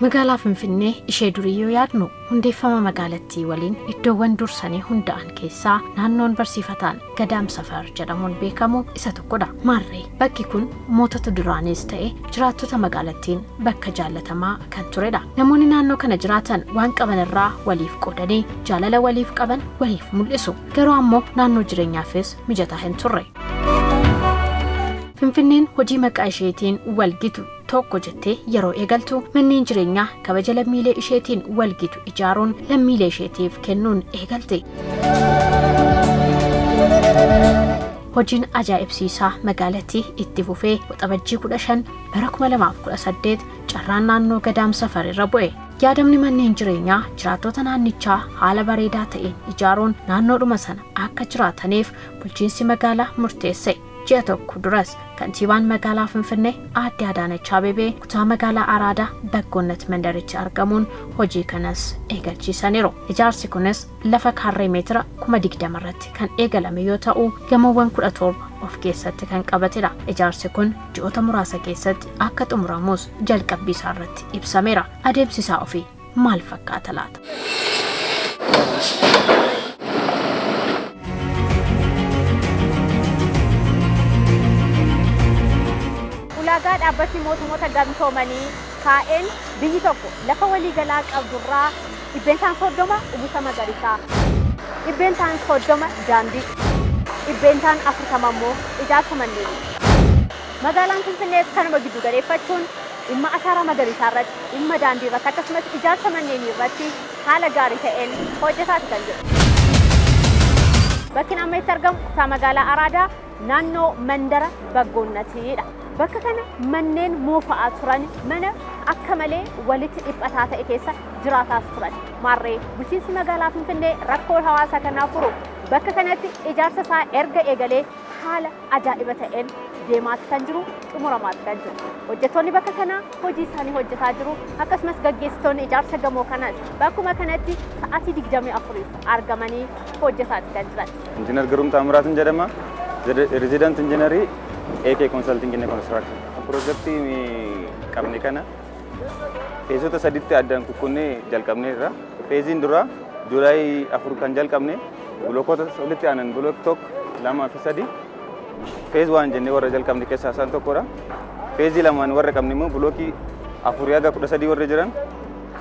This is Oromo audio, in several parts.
Magaalaa Finfinnee ishee durii yoo yaadnu hundeeffama magaalattii waliin iddoowwan dursanii hunda'an keessaa naannoon Barsiifataan Gadam Safar jedhamuun beekamu isa tokkodha. Maarree bakki kun mootota duraanis ta'e jiraattota magaalattiin bakka jaallatamaa kan turedha. Namoonni naannoo kana jiraatan waan qaban irraa waliif qoodanii jaalala waliif qaban waliif mul'isu. Garuu ammoo naannoo jireenyaafis mijataa hin turre. Finfinneen hojii maqaa isheetiin walgitu tokko jettee yeroo eegaltu manneen jireenyaa kabaja lammiilee isheetiin walgitu ijaaruun lammiilee isheetiif kennuun eegalte. Hojiin ajaa'ibsiisaa magaalattii itti fufee waxabajjii 15 bara 2018 carraan naannoo Gadam Safar irra bu'e. Yaadamni manneen jireenyaa jiraattota naannichaa haala bareedaa ta'een ijaaruun naannoodhuma sana akka jiraataniif bulchiinsi magaalaa murteesse. Ji'a tokko duras kantiibaan magaalaa Finfinnee Aadde Adaanech Abeebee kutaa magaalaa Araadaa bakkoonnatti mandarichi argamuun hojii kanas eegalchiisaniiru. Ijaarsi kunis lafa kaarree meetira 20,000 irratti kan eegalame yoo ta'u gamoowwan 17 of keessatti kan qabatedha. Ijaarsi kun ji'oota muraasa keessatti akka xumuramuus jalqabbii isaa irratti ibsameera. Adeemsi isaa ofii maal fakkaata laata? Ulaagaa dhaabbatni mootummoota gamtoomanii kaa'een biyyi tokko lafa waliigalaa qabdurraa dhibbeentaan 30 uwwisa magariisaa, dhibbeentaan 30 daandii, dhibbeentaan 40 immoo ijaarsa manneenii. Magaalaan Finfinnee kanuma giddu galeeffachuun dhimma ashaaraa magariisaa irratti, dhimma daandii irratti akkasumas ijaarsa manneenii irratti haala gaarii ta'een hojjetaati kan jiru. Bakki amma itti argamu kutaa magaalaa Araadaa naannoo mandara Baggoonnatiidha. Bakka kana manneen moofa'aa turan mana akka malee walitti dhiphataa ta'e keessa jiraataas turan. Maarree bulchiinsi magaalaa Finfinnee rakkoo hawaasa kanaa furu bakka kanatti ijaarsa isaa erga eegalee haala ajaa'iba ta'een deemaati kan jiru, xumuramaati kan jiru. Hojjettoonni bakka kanaa hojii isaanii hojjetaa jiru. Akkasumas gaggeessitoonni ijaarsa gamoo kanaas bakkuma kanatti sa'aatii 24 argamanii hojjetaati kan jiran. Injiinar Girummaa Taamiraat jedhama. Resident Engineer AK Consulting and Construction. Projektii qabne kana feesota sadiitti addaan kukkune jalqabne irra. Feeziin dura Juulaay 4 kan jalqabne bulookota walitti aanan bulook tokko 2 fi 3. Feez 1 jennee warra jalqabne keessaa isaan tokkodha. Feezii lamaan warra qabne immoo bulookii 4 haga 13 warra jiran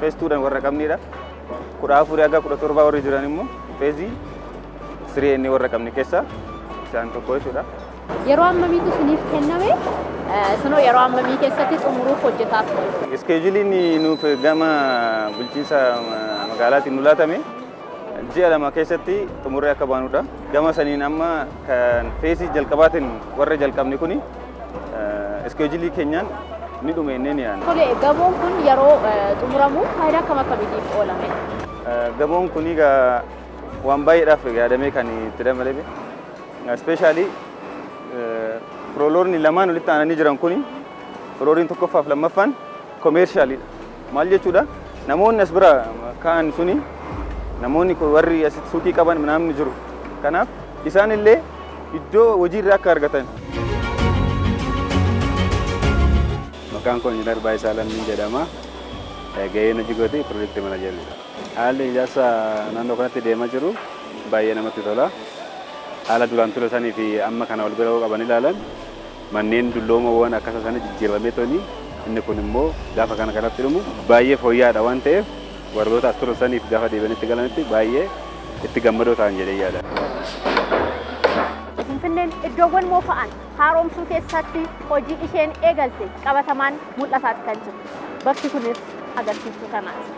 feez 2 warra qabnedha. 14 haga 17 warra jiran immoo feezii 3 jennee warra qabne keessaa isaan tokko jechuudha. Yeroo ammamiitu isiniif kenname? Isinoo yeroo ammamii keessatti xumuruuf hojjetaa turte? Iskeejuuliin nuuf gama bulchiinsa magaalaatiin nu laatame ji'a 2 keessatti xumuree akka baanudha. Gama saniin amma kan feesii jalqabaatiin warra jalqabne kuni iskeejuulii keenyaan ni dhume innee ni yaadna. Tole, gamoon kun yeroo xumuramu faayidaa akkam akkamiitiif oolame? Gamoon kun waan baay'eedhaaf yaadamee kan itti dabalame. Especially Floroorni lamaan walitti aananii jiran kuni Florooriin tokkoffaaf lammaffaan commercialidha. Maal jechuudha? Namoonni as bira ka'an suni namoonni warri asitti suuqii qaban namni jiru. Kanaaf isaan illee iddoo hojii irraa akka argatan. Maqaan koo Injiinar Baay'isaa jedhama. Gaheen hojii gootee piroojeektii manajeeriidha. Haalli ijaarsa naannoo kanatti deemaa jiru baay'ee namatti tola. Haala duraan ture sanii fi amma kana wal bira qaban ilaalan manneen dulloomawwan akkasa sana jijjiiramee toni inni kun immoo gaafa kana kanatti dhumu baay'ee fooyya'aadha waan ta'eef warroota as turan saniif gaafa deebi'anitti galanitti baay'ee itti gammadoo ta'an jedhee yaada. Finfinneen iddoowwan moofa'an haaromsuu keessatti hojii isheen eegalte qabatamaan mul'ataati kan jiru. Bakki kunis agarsiistuu kanaati.